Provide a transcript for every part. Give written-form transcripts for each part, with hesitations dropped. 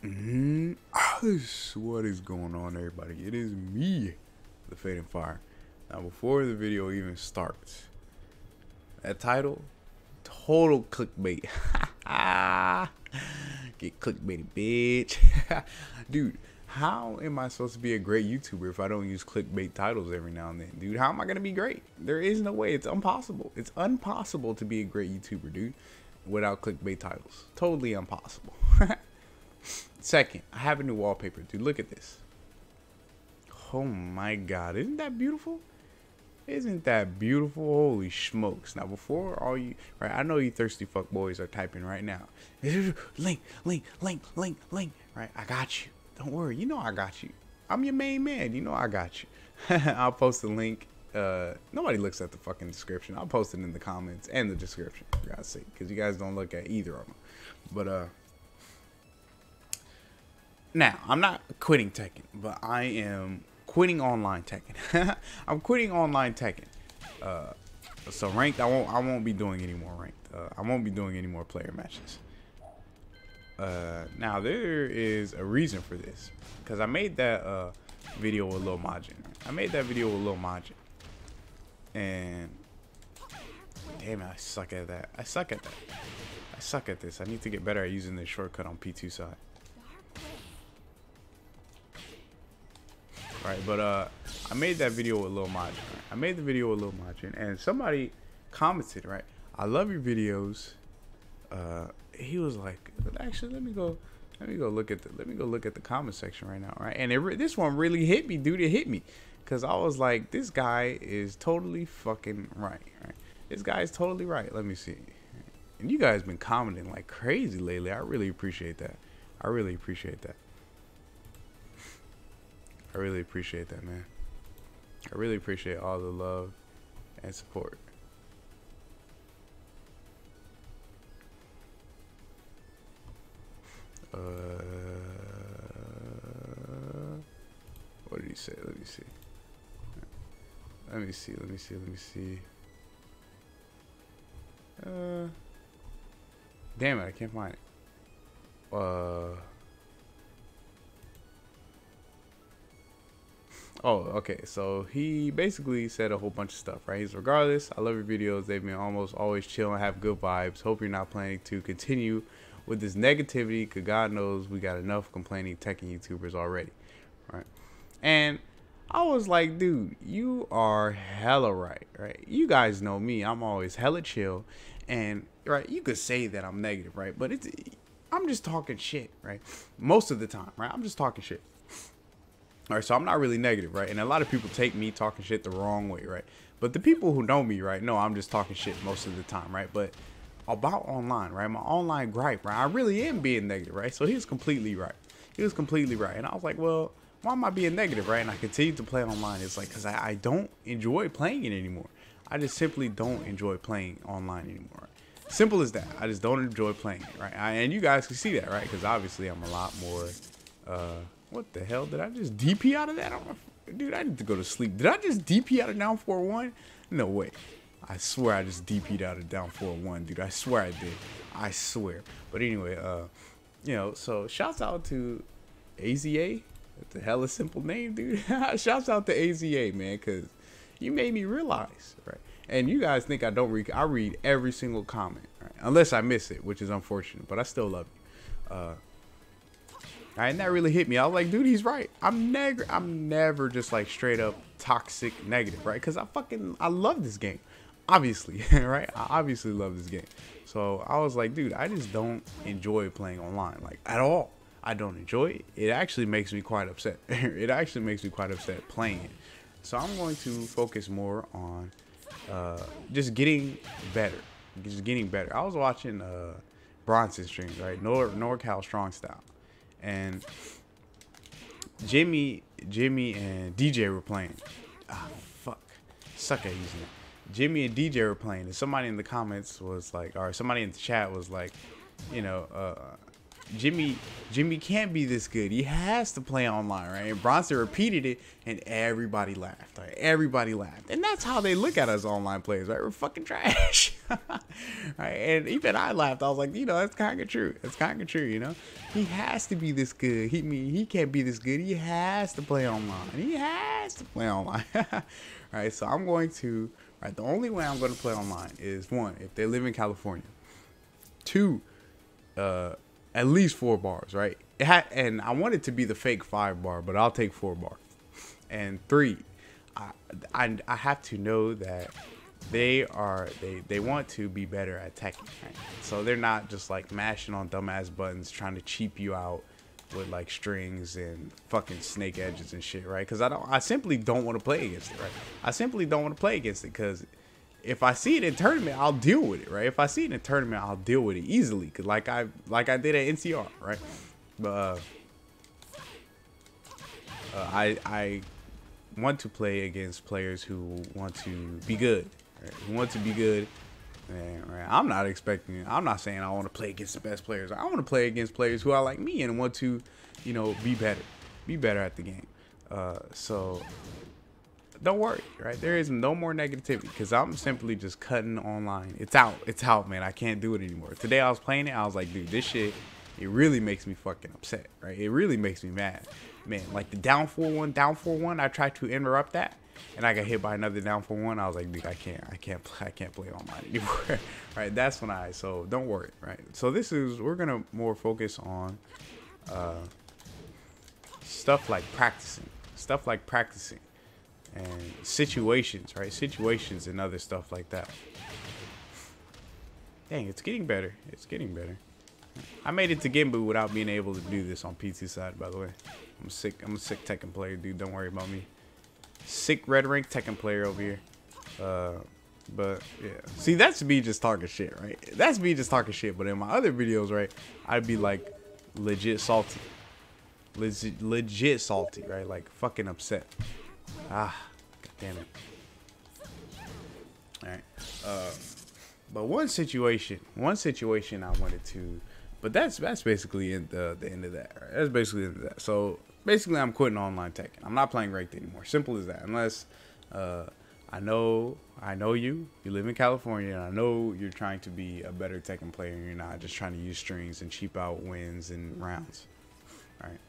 What is going on, everybody? It is me, the Fading Fire. Now, before the video even starts, that title, total clickbait. Get clickbaited, bitch. Dude, how am I supposed to be a great YouTuber if I don't use clickbait titles every now and then? Dude, how am I gonna be great? There is no way. It's impossible. It's impossible to be a great YouTuber, dude, without clickbait titles. Totally impossible. Second, I have a new wallpaper, dude. Look at this. Oh my god, isn't that beautiful? Isn't that beautiful? Holy smokes. Now, before all you, right, I know you thirsty fuck boys are typing right now. Link, link, link, link, link. Right, I got you. Don't worry, you know I got you. I'm your main man, you know I got you. I'll post the link. Nobody looks at the fucking description. I'll post it in the comments and the description, for God's sake, because you guys don't look at either of them. But, now, I'm not quitting Tekken, but I am quitting online Tekken. I'm quitting online Tekken. So ranked, I won't be doing any more ranked. I won't be doing any more player matches. Now there is a reason for this, because I made that video with Lil Majin. I made that video with Lil Majin, and damn it, I suck at that. I suck at that. I suck at this. I need to get better at using this shortcut on P2 side. Right, but I made that video with Lil Majin. Right? I made the video with Lil Majin, and somebody commented, right? I love your videos. He was like, actually, let me go look at the comment section right now, right? And this one really hit me, dude. It hit me, cause I was like, this guy is totally fucking right? This guy is totally right. Let me see. And you guys been commenting like crazy lately. I really appreciate that. I really appreciate that. I really appreciate that, man. I really appreciate all the love and support. What did he say? Let me see. Let me see. Let me see. Let me see. Damn it, I can't find it. Oh, okay. So he basically said a whole bunch of stuff, right? He's, regardless, I love your videos. They've been almost always chill and have good vibes. Hope you're not planning to continue with this negativity, because God knows we got enough complaining Tekken YouTubers already, right? And I was like, dude, you are hella right? You guys know me. I'm always hella chill, and right, you could say that I'm negative, right? But I'm just talking shit, right? Most of the time, right? I'm just talking shit. All right, so I'm not really negative, right? And a lot of people take me talking shit the wrong way, right? But the people who know me, right, know I'm just talking shit most of the time, right? But about online, right, my online gripe, right, I really am being negative, right? So he was completely right. He was completely right. And I was like, well, why am I being negative, right? And I continue to play online. It's like, because I don't enjoy playing it anymore. I just simply don't enjoy playing online anymore. Simple as that. I just don't enjoy playing it, right? And you guys can see that, right? Because obviously I'm a lot more... what the hell? Did I just DP out of that? Dude, I need to go to sleep. Did I just DP out of down 4-1? No way. I swear I just DP'd out of down 4-1, dude. I swear I did. I swear. But anyway, you know, so shouts out to AZA. That's a hella simple name, dude. Shouts out to AZA, man, because you made me realize, right? And you guys think I don't read. I read every single comment, right? Unless I miss it, which is unfortunate, but I still love you. And that really hit me. I was like, dude, he's right. I'm never just like straight up toxic negative, right? Because I love this game, obviously, right? I obviously love this game. So I was like, dude, I just don't enjoy playing online, like, at all. I don't enjoy it. It actually makes me quite upset. It actually makes me quite upset playing it. So I'm going to focus more on just getting better. Just getting better. I was watching Bronson streams, right? NorCal Strong Style. And Jimmy and DJ were playing. Ah, fuck. Suck at using it. Jimmy and DJ were playing, and somebody in the comments was like, or somebody in the chat was like, you know, Jimmy Jimmy can't be this good. He has to play online, right? And Bronson repeated it, and everybody laughed. Right? Everybody laughed. And that's how they look at us online players, right? We're fucking trash. Right? And even I laughed. I was like, you know, that's kind of true. That's kind of true, you know? He has to be this good. He can't be this good. He has to play online. He has to play online. All right, so I'm going to, right, the only way I'm going to play online is, one, if they live in California. Two, at least 4 bars, right? And I want it to be the fake 5 bar, but I'll take 4 bars. And 3, I have to know that they want to be better at Tekken, right? So they're not just like mashing on dumbass buttons trying to cheap you out with like strings and fucking snake edges and shit, right? Because I simply don't want to play against it, right? I simply don't want to play against it because if I see it in tournament, I'll deal with it, right? If I see it in tournament, I'll deal with it easily, cause like I did at NCR, right? But I want to play against players who want to be good, right? Who want to be good. And, right, I'm not saying I want to play against the best players. I want to play against players who are like me and want to, you know, be better at the game. So don't worry, right? There is no more negativity because I'm simply just cutting online. It's out, man. I can't do it anymore. Today I was playing it. I was like, dude, this shit, it really makes me fucking upset, right? It really makes me mad, man. Like the down 4-1, I tried to interrupt that, and I got hit by another down 4-1. I was like, dude, I can't play online anymore, right? That's when so don't worry, right? So we're gonna more focus on stuff like practicing. And situations, right? Situations and other stuff like that. Dang, it's getting better. It's getting better. I made it to Gimbu without being able to do this on PT side, by the way. I'm a sick Tekken player, dude. Don't worry about me. Sick red rank Tekken player over here. But yeah. See, that's me just talking shit, right? That's me just talking shit. But in my other videos, right, I'd be like legit salty. Legit salty, right? Like fucking upset. Ah, god damn it. All right. But one situation I wanted to, but that's basically the end of that. Right? That's basically the end of that. So basically, I'm quitting online Tekken. I'm not playing ranked anymore. Simple as that. Unless I know you live in California, and I know you're trying to be a better Tekken player, and you're not just trying to use strings and cheap out wins and rounds. All right.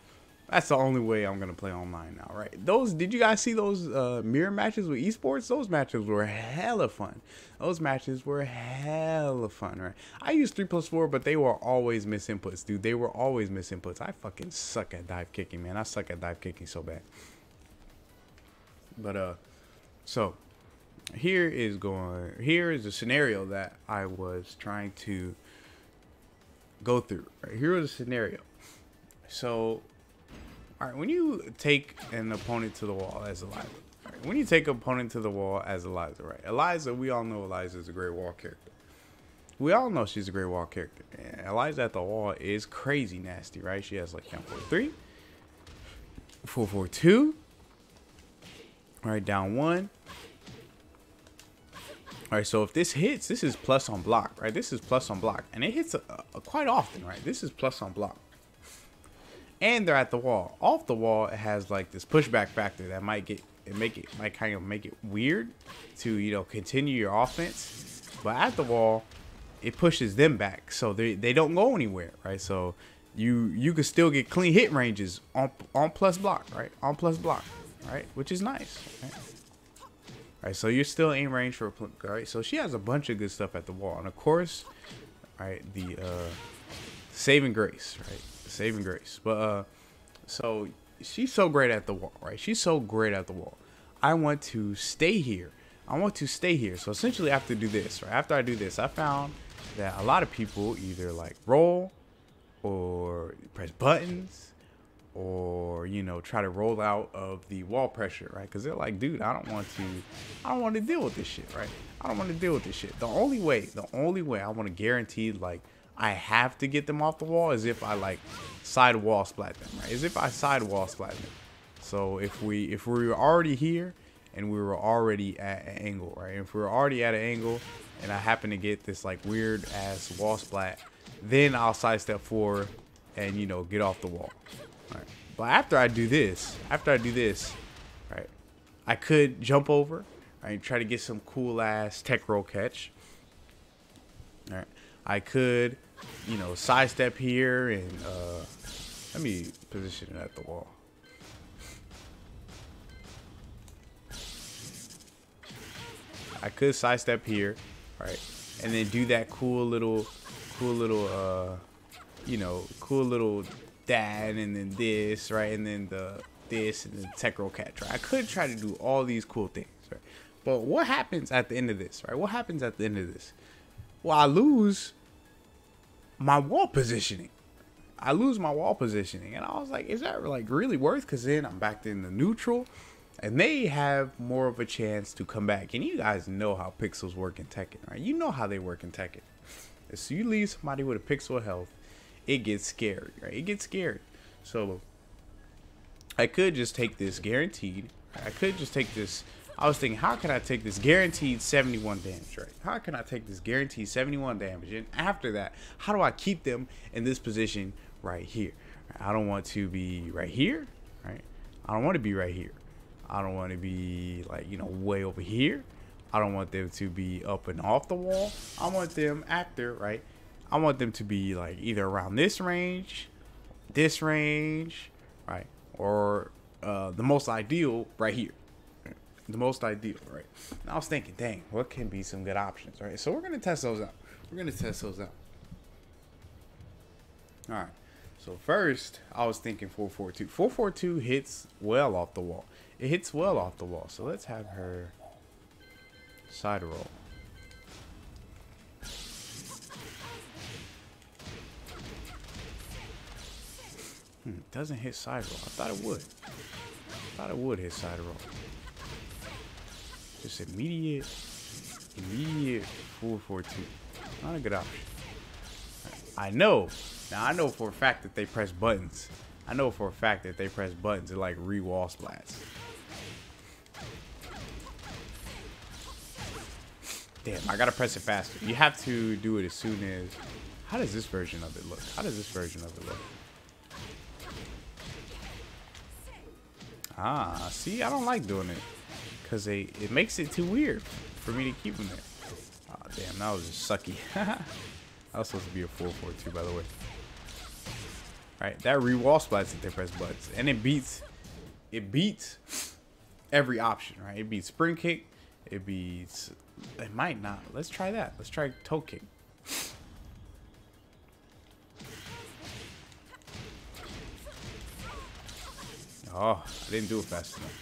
That's the only way I'm gonna play online now, right? Did you guys see those mirror matches with esports? Those matches were hella fun. Right? I used 3+4, but they were always misinputs, dude. They were always misinputs. I fucking suck at dive kicking, man. I suck at dive kicking so bad. But so here is a scenario that I was trying to go through. Right? Here was a scenario. So. All right, when you take an opponent to the wall as Eliza, right? When you take an opponent to the wall as Eliza, right? Eliza, we all know Eliza is a great wall character. We all know she's a great wall character. And Eliza at the wall is crazy nasty, right? She has like down 4-3, 4-4-2, all right, down 1. All right, so if this hits, this is plus on block, right? This is plus on block, and it hits quite often, right? This is plus on block. And they're at the wall. Off the wall, it has like this pushback factor that might kind of make it weird to, you know, continue your offense. But at the wall, it pushes them back, so they don't go anywhere, right? So you can still get clean hit ranges on plus block, right? On plus block, right? Which is nice. Right? Right, so you're still in range for a right? So she has a bunch of good stuff at the wall, and of course, right, the saving grace, right? Saving grace. But so she's so great at the wall, right? She's so great at the wall. I want to stay here. So essentially I have to do this, right? After I do this, I found that a lot of people either like roll or press buttons or, you know, try to roll out of the wall pressure, right? Because they're like, dude, I don't want to deal with this shit, right? I don't want to deal with this shit. The only way I want to guarantee, like, I have to get them off the wall is if I like side wall splat them, right? Is if I side wall splat them. So if we were already here and we were already at an angle, right? If we were already at an angle and I happen to get this like weird ass wall splat, then I'll sidestep forward and, you know, get off the wall. All right. But after I do this, right, I could jump over, right, try to get some cool ass tech roll catch. All right. I could, you know, sidestep here and let me position it at the wall. I could sidestep here, right, and then do that cool little, you know, cool little that, and then this, right, and then this, and then tech roll catch, right. I could try to do all these cool things, right, but what happens at the end of this, right? What happens at the end of this? Well, I lose my wall positioning. And I was like, is that like really worth? Because then I'm back in the neutral, and they have more of a chance to come back. And you guys know how pixels work in Tekken, right? You know how they work in Tekken. So you leave somebody with a pixel of health, it gets scary, right? It gets scary. So I could just take this guaranteed. I could just take this. I was thinking, how can I take this guaranteed 71 damage, right? How can I take this guaranteed 71 damage? And after that, how do I keep them in this position right here? I don't want to be right here, right? I don't want to be right here. I don't want to be, like, you know, way over here. I don't want them to be up and off the wall. I want them after, right? I want them to be like either around this range, right? Or the most ideal right here. The most ideal, right? And I was thinking, dang, what can be some good options, right? So we're going to test those out. All right. So first, I was thinking 442. 442 hits well off the wall. It hits well off the wall. So let's have her side roll. It doesn't hit side roll. I thought it would. Hit side roll. Just immediate 442. Not a good option. I know. Now I know for a fact that they press buttons. It like re-wall splats. Damn, I gotta press it faster. You have to do it as soon as. How does this version of it look? Ah, see, I don't like doing it. Because it makes it too weird for me to keep them there. Oh, damn, that was just sucky. That was supposed to be a 442, by the way. Right, that re-wall splats if they press buttons. And it beats every option, right? It beats spring kick. It might not. Let's try that. Let's try toe kick. Oh, I didn't do it fast enough.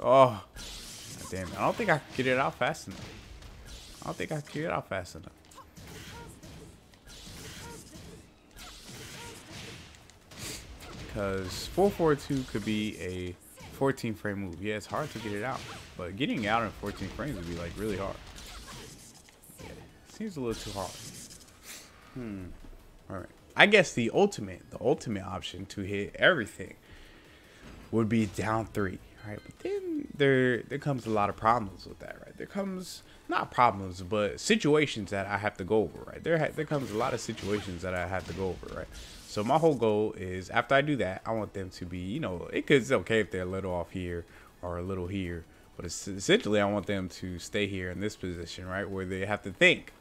Oh, damn it. I don't think I can get it out fast enough. Because 442 could be a 14 frame move. Yeah, it's hard to get it out. But getting it out in 14 frames would be like really hard. Yeah, seems a little too hard. Alright. I guess the ultimate option to hit everything would be down 3. Right, but then there comes a lot of problems with that, right? There comes not problems, but situations that I have to go over, right? There comes a lot of situations that I have to go over, right? So my whole goal is after I do that, I want them to be, you know, it's okay if they're a little off here or a little here, but essentially I want them to stay here in this position, right, where they have to think,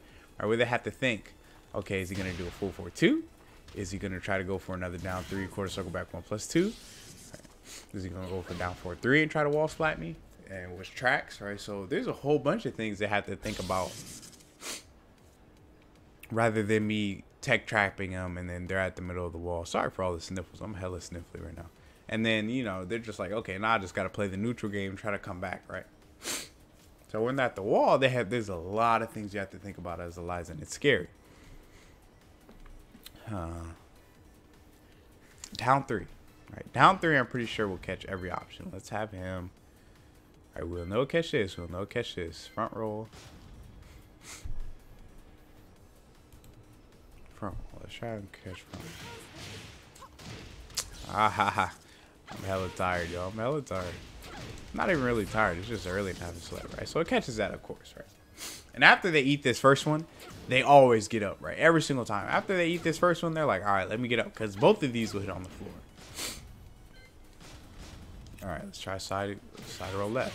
okay, is he gonna do a 442? Is he gonna try to go for another down 3 quarter circle back 1+2? Is he gonna go for down 4-3 and try to wall splat me? And which tracks, right? So there's a whole bunch of things they have to think about rather than me tech trapping them and then they're at the middle of the wall. Sorry for all the sniffles. I'm hella sniffly right now. And then, you know, they're just like, okay, now I just gotta play the neutral game and try to come back, right? So when they're at the wall, there's a lot of things you have to think about as Eliza, and it's scary. Down 3. Right, down 3, I'm pretty sure we'll catch every option. Let's have him. All right, we'll no catch this. Front roll. Let's try and catch front. Ah ha ha. I'm hella tired, y'all. Not even really tired. It's just early to have a sled, right? So it catches that, of course, right? And after they eat this first one, they always get up, right? Every single time. After they eat this first one, they're like, all right, let me get up. Because both of these will hit on the floor. All right, let's try side roll left.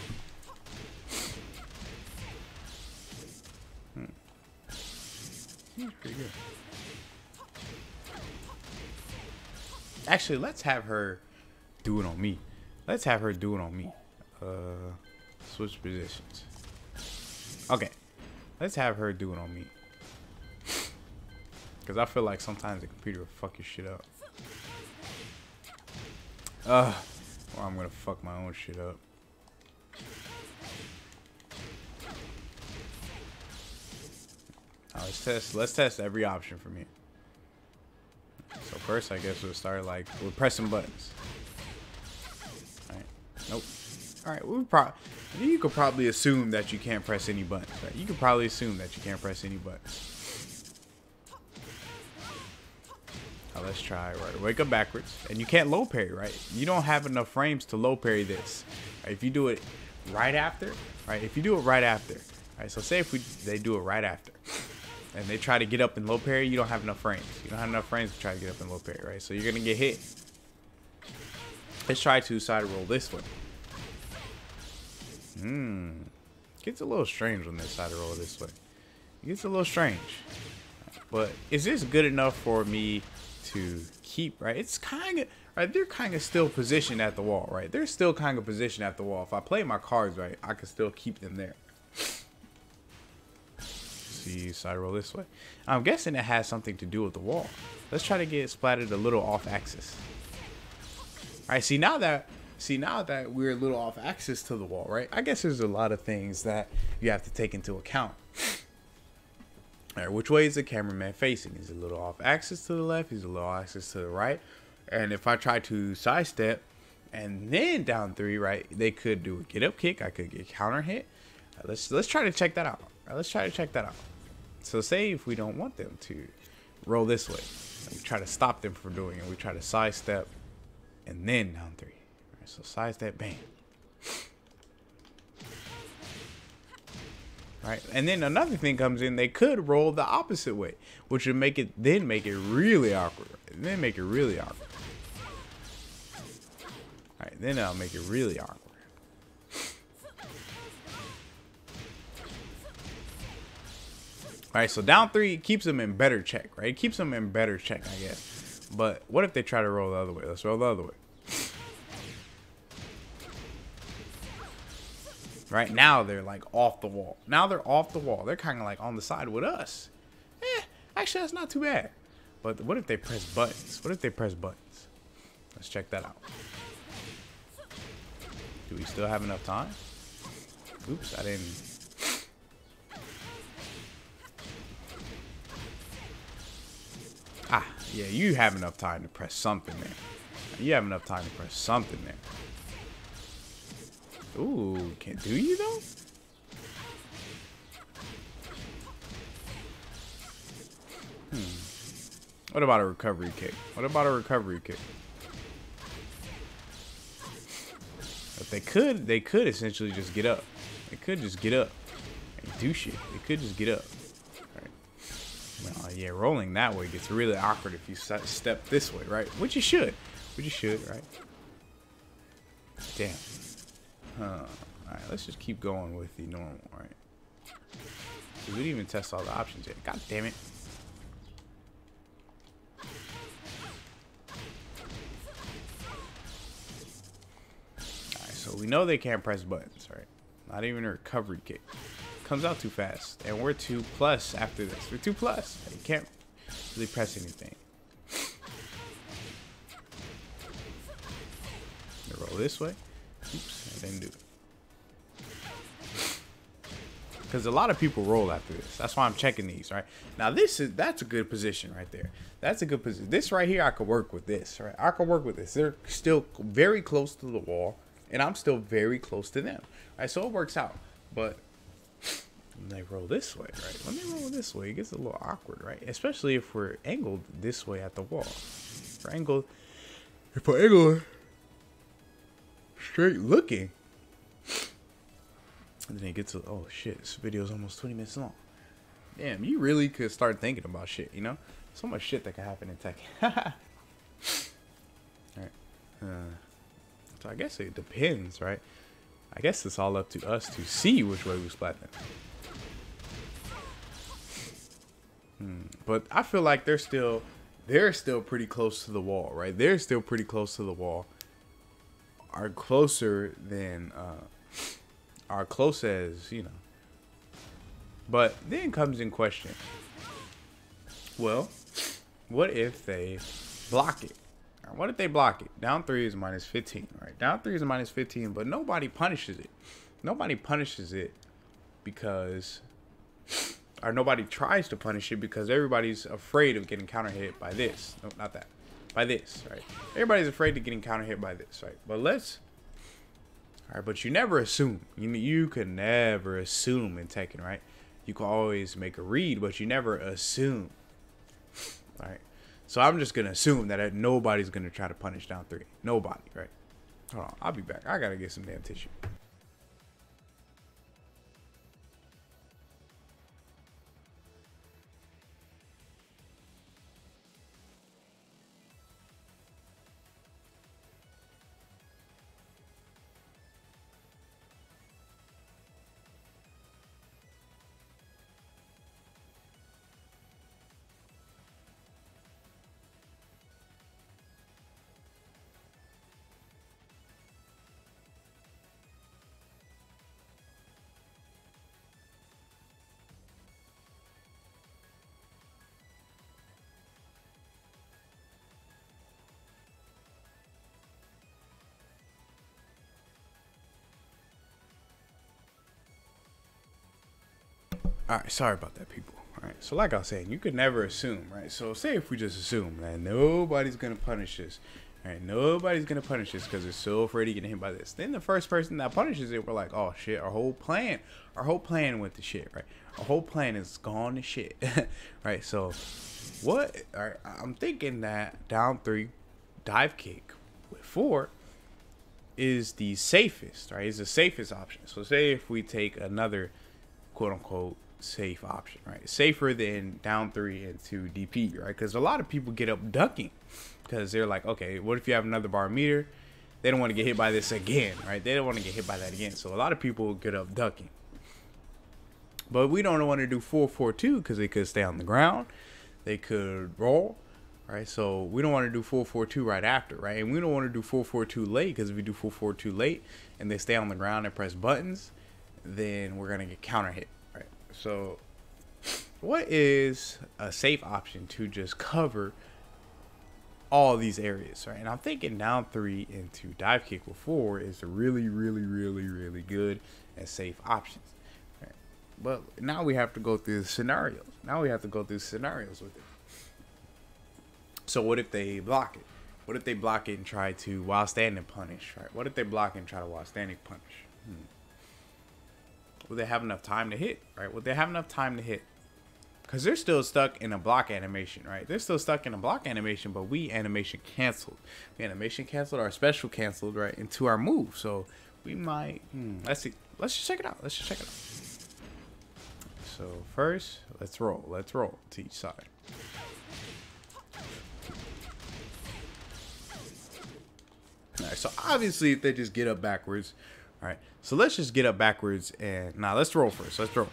Pretty good. Actually, let's have her do it on me. Let's have her do it on me. Switch positions. Okay. Let's have her do it on me. Because I feel like sometimes the computer will fuck your shit up. Or I'm going to fuck my own shit up. Now let's test every option for me. So first, I guess we'll start like with pressing buttons. All right. Nope. All right. You could probably assume that you can't press any buttons, right? You could probably assume that you can't press any buttons. Now let's try. Right. Wake up backwards, and you can't low parry, right? You don't have enough frames to low parry this. Right? If you do it right after, right? If you do it right after, right? So say if they do it right after. And they try to get up in low parry, you don't have enough frames. You don't have enough frames to try to get up in low parry, right? So you're going to get hit. Let's try to side roll this way. Gets a little strange when they side roll this way. It gets a little strange. But is this good enough for me to keep, right? It's kind of, right? They're kind of still positioned at the wall, right? They're still kind of positioned at the wall. If I play my cards right, I can still keep them there. See, side roll this way. I'm guessing it has something to do with the wall. Let's try to get splattered a little off axis. All right, see now that we're a little off axis to the wall, right? I guess there's a lot of things that you have to take into account. All right, which way is the cameraman facing? Is it a little off axis to the left? Is it a little off axis to the right? And if I try to sidestep and then down 3, right, they could do a get up kick. I could get counter hit. Right, let's try to check that out. All right, let's try to check that out. So say if we don't want them to roll this way, we try to stop them from doing it. We try to sidestep and then down 3. Right, so sidestep, bam. Right, and then another thing comes in. They could roll the opposite way, which would make it really awkward. And then make it really awkward. All right, then I'll make it really awkward. All right, so down 3 keeps them in better check, right? It keeps them in better check, I guess. But what if they try to roll the other way? Let's roll the other way. Right now, they're like off the wall. Now they're off the wall. They're kind of like on the side with us. Actually, that's not too bad. But what if they press buttons? What if they press buttons? Let's check that out. Do we still have enough time? Oops, I didn't. Yeah, you have enough time to press something there. You have enough time to press something there. Ooh, do you though? What about a recovery kick? What about a recovery kick? But they could essentially just get up. They could just get up and do shit. They could just get up. Yeah, rolling that way gets really awkward if you step this way, right? Which you should. Right? Damn. All right, let's just keep going with the normal, right? We didn't even test all the options yet. God damn it. All right, so we know they can't press buttons, right? Not even a recovery kick. Comes out too fast, and we're 2+ after this. We're 2+. You can't really press anything. Roll this way. Oops, I didn't do it. Because a lot of people roll after this. That's why I'm checking these, right? Now that's a good position right there. That's a good position. This right here, I could work with this, right? I could work with this. They're still very close to the wall, and I'm still very close to them, right? So it works out, but when they roll this way, right? When they roll this way, it gets a little awkward, right? Especially if we're angled this way at the wall. If we're angled straight looking And then it gets to, oh shit, this video is almost 20 minutes long. Damn, you really could start thinking about shit, you know? So much shit that could happen in Tekken. Alright. So I guess it depends, right? I guess it's all up to us to see which way we splat them. But I feel like they're still pretty close to the wall, right? They're still pretty close to the wall. Are closer than are close as, you know. But then comes in question, well, what if they block it? Or what if they block it? Down 3 is minus 15, right? Down 3 is minus 15, but nobody punishes it. Nobody punishes it because, or nobody tries to punish it because everybody's afraid of getting counter hit by this. No, not that. By this, right? Everybody's afraid of getting counter hit by this, right? But let's, all right, but you never assume. You can never assume in Tekken, right? You can always make a read, but you never assume. All right. So I'm just going to assume that nobody's going to try to punish down 3. Nobody, right? Hold on. I'll be back. I got to get some damn tissue. All right, sorry about that, people. All right, so like I was saying, you could never assume, right? So say if we just assume that nobody's gonna punish this, all right? Nobody's gonna punish this because they're so afraid of getting hit by this. Then the first person that punishes it, we're like, oh shit, our whole plan went to shit, right? Our whole plan is gone to shit, right? So what? All right, I'm thinking that down 3, dive kick with 4 is the safest, right? Is the safest option. So say if we take another quote unquote safe option, right? Safer than down 3 into DP, right? Because a lot of people get up ducking because they're like, okay, what if you have another bar meter? They don't want to get hit by this again, right? They don't want to get hit by that again. So a lot of people get up ducking. But we don't want to do 4-4-2 because they could stay on the ground. They could roll, right? So we don't want to do 4-4-2 right after, right? And we don't want to do 4-4-2 late because if we do 4-4-2 late and they stay on the ground and press buttons, then we're going to get counter hit, right? So what is a safe option to just cover all these areas, right? And I'm thinking down 3 into dive kick with 4 is a really good and safe options, right? But now we have to go through the scenarios. With it. So what if they block it? What if they block it and try to while standing punish, right? What if they block it and try to while standing punish? Will they have enough time to hit, right? Will they have enough time to hit? Because they're still stuck in a block animation, right? They're still stuck in a block animation, but we animation canceled. We animation canceled, our special canceled, right, into our move. So we might, let's see. Let's just check it out. So first, let's roll to each side. All right, so obviously if they just get up backwards, all right, so let's just get up backwards and now let's roll first. Let's roll.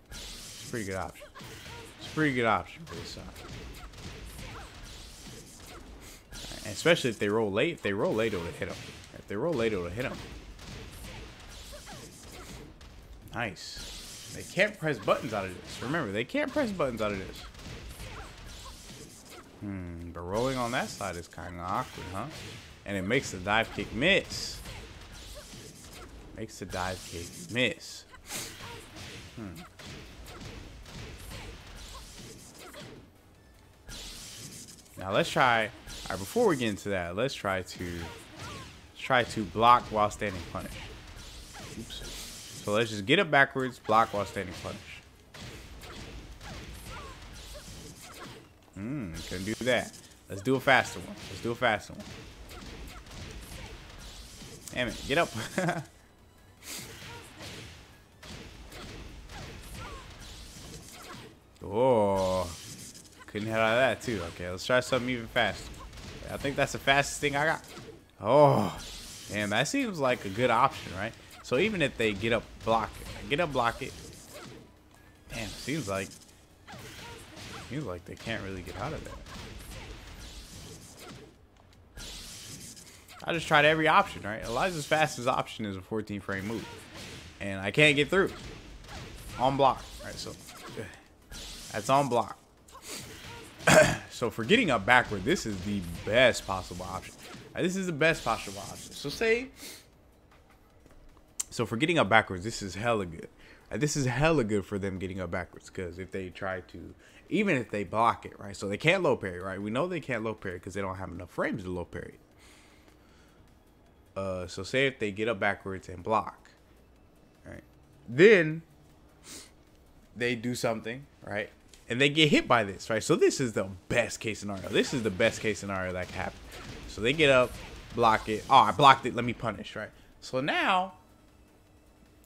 It's a pretty good option. It's a pretty good option for this side. Right, and especially if they roll late. If they roll late, it'll hit them. If they roll late, it'll hit them. Nice. They can't press buttons out of this. Remember, they can't press buttons out of this. But rolling on that side is kind of awkward, huh? And it makes the dive kick miss. Now let's try. All right, before we get into that, let's try to block while standing punish. Oops. So let's just get it backwards, block while standing punish. Can do that. Let's do a faster one. Damn it. Get up. Oh. Couldn't hit out of that, too. Okay, let's try something even faster. I think that's the fastest thing I got. Oh. Damn, that seems like a good option, right? So even if they get up, block it. Get up, block it. Damn, seems like they can't really get out of that. I just tried every option, right? Eliza's fastest option is a 14 frame move. And I can't get through. On block. Right, so that's on block. So for getting up backward, this is the best possible option. Right, this is the best possible option. So for getting up backwards, this is hella good. Right, this is hella good for them getting up backwards, because if they try to, even if they block it, right? So they can't low parry, right? We know they can't low parry because they don't have enough frames to low parry. So say if they get up backwards and block, right? Then they do something, right? And they get hit by this, right? So this is the best case scenario. This is the best case scenario that can happen. So they get up, block it. Oh, I blocked it. Let me punish, right? So now,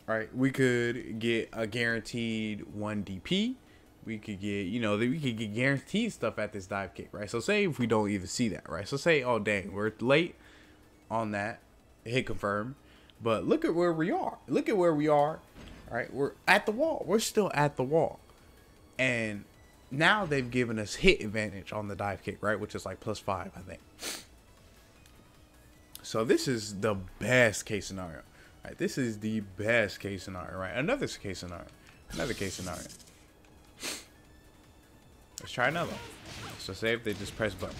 right, we could get a guaranteed 1 DP. We could get, you know, we could get guaranteed stuff at this dive kick, right? So say if we don't even see that, right? So say, oh, dang, we're late on that. Hit confirm. But look at where we are. Look at where we are, right? We're at the wall. We're still at the wall. And now they've given us hit advantage on the dive kick, right? Which is like +5, I think. So this is the best case scenario, right? This is the best case scenario, right? Another case scenario. Another case scenario. Let's try another. So say if they just press buttons.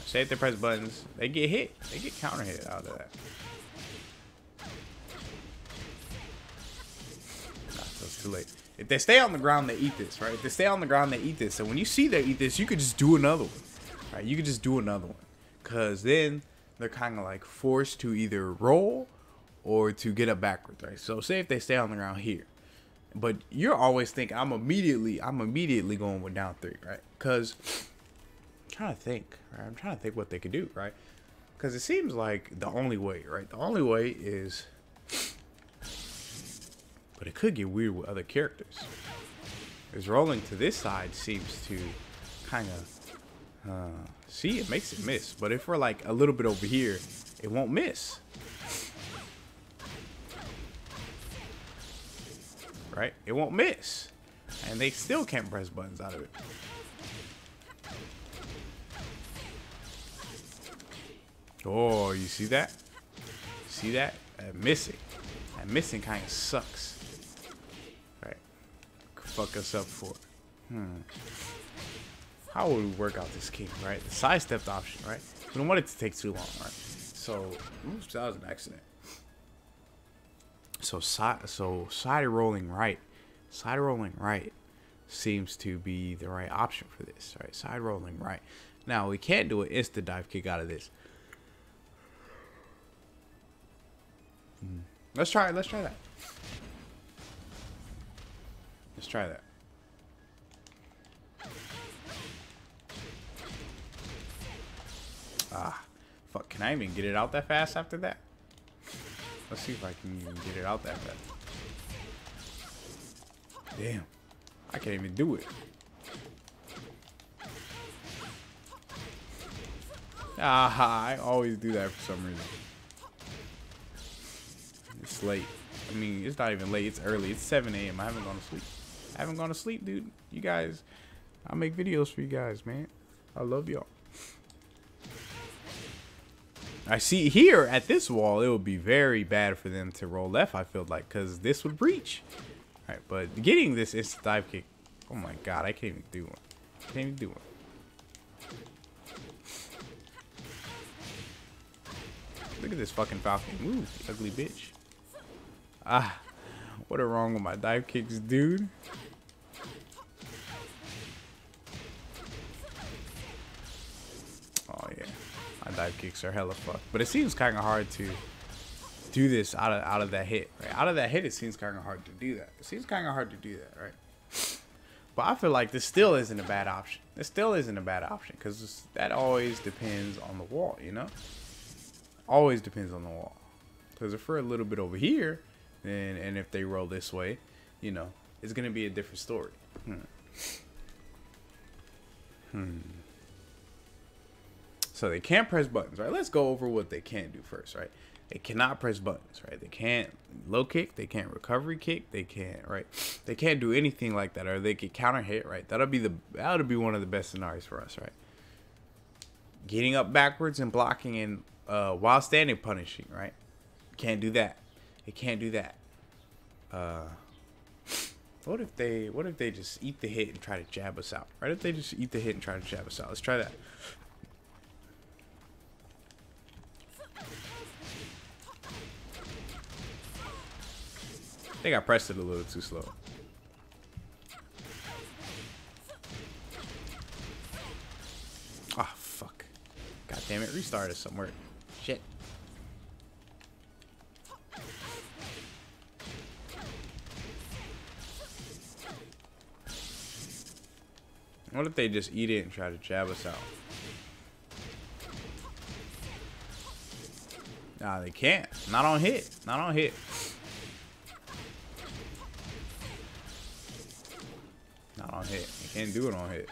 Say if they press buttons, they get hit. They get counter hit out of that. Nah, so it's too late. If they stay on the ground, they eat this, right? If they stay on the ground, they eat this. And when you see they eat this, you could just do another one, right? You could just do another one. Because then they're kind of like forced to either roll or to get up backwards, right? So say if they stay on the ground here. But you're always thinking, I'm immediately going with down 3, right? Because I'm trying to think, right? I'm trying to think what they could do, right? Because it seems like the only way, right? The only way is... But it could get weird with other characters. Because rolling to this side seems to kind of... see, it makes it miss. But if we're like a little bit over here, it won't miss. Right? It won't miss. And they still can't press buttons out of it. Oh, you see that? See that? Missing. That missing kind of sucks. Right? Fuck us up for it. How would we work out this king, right? The sidestepped option, right? We don't want it to take too long, right? So, oops, that was an accident. So side rolling right seems to be the right option for this, right? Side rolling right. Now we can't do an instant dive kick out of this. Let's try that. Let's try that. Ah, fuck! Can I even get it out that fast after that? Let's see if I can even get it out that fast. Damn. I can't even do it. Ah, I always do that for some reason. It's late. I mean, it's not even late. It's early. It's 7 a.m. I haven't gone to sleep. I haven't gone to sleep, dude. You guys, I make videos for you guys, man. I love y'all. I see here at this wall, it would be very bad for them to roll left, I feel like, because this would breach. All right, but getting this instant dive kick, oh my god, I can't even do one. I can't even do one. Look at this fucking falcon. Move, you ugly bitch. Ah, what are wrong with my dive kicks, dude? Oh yeah. My dive kicks are hella fucked. But it seems kind of hard to do this out of that hit. Right? Out of that hit, it seems kind of hard to do that. It seems kind of hard to do that, right? But I feel like this still isn't a bad option. This still isn't a bad option because that always depends on the wall, you know? Always depends on the wall. Because if we're a little bit over here, then, and if they roll this way, you know, it's going to be a different story. So they can't press buttons, right? Let's go over what they can't do first, right? They cannot press buttons, right? They can't low kick, they can't recovery kick, they can't, right? They can't do anything like that, or they can counter hit, right? That'll be one of the best scenarios for us, right? Getting up backwards and blocking and while standing punishing, right? Can't do that. They can't do that. What if they just eat the hit and try to jab us out? Right? If they just eat the hit and try to jab us out. Let's try that. I think I pressed it a little too slow. Ah, fuck. God damn it, restarted somewhere. Shit. What if they just eat it and try to jab us out? Nah, they can't. Not on hit. Not on hit. Not on hit. They can't do it on hit.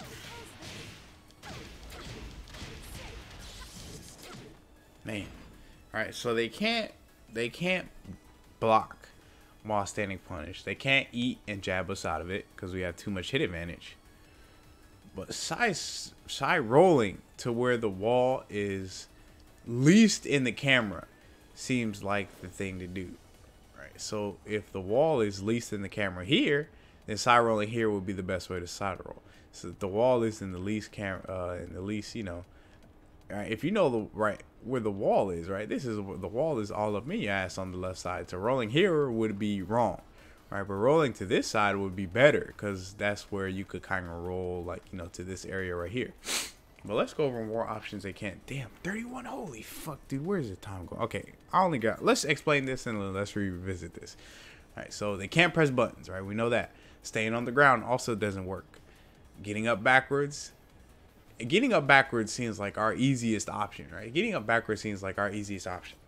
Man. Alright, so they can't block while standing punish. They can't eat and jab us out of it because we have too much hit advantage. But side rolling to where the wall is least in the camera seems like the thing to do, right? So if the wall is least in the camera here, then side rolling here would be the best way to side roll. So if the wall is in the least you know, right? If you know the right where the wall is, right? This is the wall is all up in your ass on the left side. So rolling here would be wrong. Right, but rolling to this side would be better because that's where you could kind of roll, like, you know, to this area right here. But let's go over more options they can't. Damn, 31. Holy fuck, dude. Where's the time going? Okay, I only got. Let's explain this and let's revisit this. All right, so they can't press buttons, right? We know that. Staying on the ground also doesn't work. Getting up backwards. Getting up backwards seems like our easiest option, right? Getting up backwards seems like our easiest option.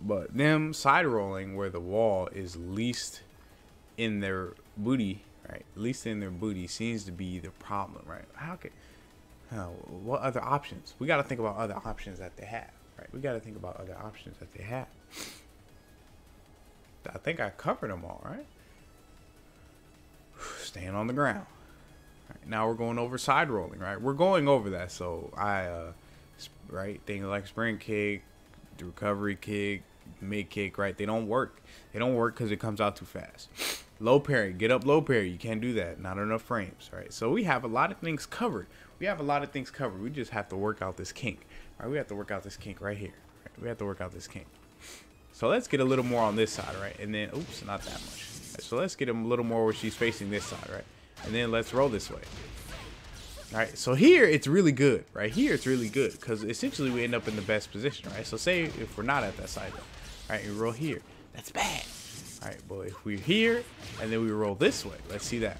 But them side rolling where the wall is least in their booty, right? Least in their booty seems to be the problem, right? What other options? We got to think about other options that they have, right? We got to think about other options that they have. I think I covered them all, right? Staying on the ground. Right, now we're going over side rolling, right? We're going over that. So right, things like spring kick, the recovery kick, mid kick, right? They don't work. They don't work because it comes out too fast. Low parry, get up low parry. You can't do that. Not enough frames, right? So we have a lot of things covered. We just have to work out this kink. All right, we have to work out this kink right here. Right? We have to work out this kink. So let's get a little more on this side, right? And then, oops, not that much. Right, so let's get a little more where she's facing this side, right? And then let's roll this way. All right, so here it's really good, right? Here it's really good because essentially we end up in the best position, right? So say if we're not at that side, though, all right, we roll here. That's bad. All right, but if we're here and then we roll this way, let's see that.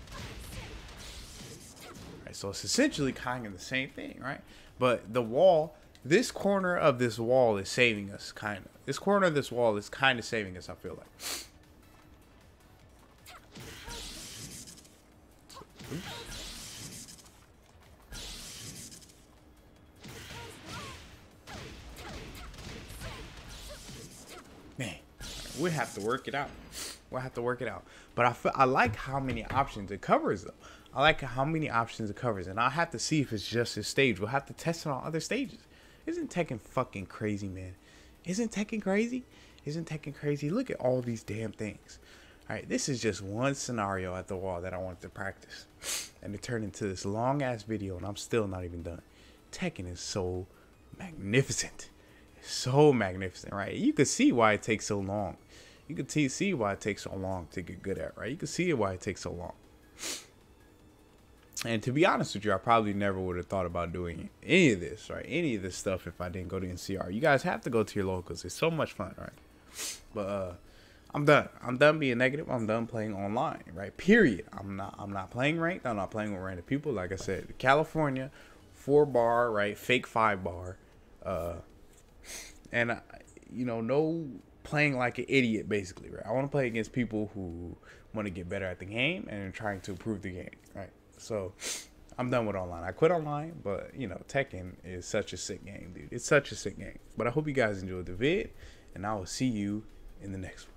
All right, so it's essentially kind of the same thing, right? But the wall, this corner of this wall is saving us, kind of. This corner of this wall is kind of saving us, I feel like. Oops. Man, we have to work it out. We'll have to work it out. But I like how many options it covers, though. I like how many options it covers. And I'll have to see if it's just this stage. We'll have to test it on other stages. Isn't Tekken fucking crazy, man? Isn't Tekken crazy? Isn't Tekken crazy? Look at all these damn things. All right, this is just one scenario at the wall that I wanted to practice. And it turned into this long-ass video, and I'm still not even done. Tekken is so magnificent. So magnificent, right? You could see why it takes so long. You could see why it takes so long to get good at, right? You could see why it takes so long. And to be honest with you, I probably never would have thought about doing any of this, right? Any of this stuff if I didn't go to NCR. You guys have to go to your locals. It's so much fun, right? But I'm done. I'm done being negative. I'm done playing online, right? Period. I'm not playing ranked. I'm not playing with random people. Like I said, California, 4-bar, right? Fake 5-bar. And you know, no playing like an idiot, basically, right? I want to play against people who want to get better at the game and are trying to improve the game, right? So I'm done with online. I quit online, but you know, Tekken is such a sick game, dude. It's such a sick game. But I hope you guys enjoyed the vid, and I will see you in the next one.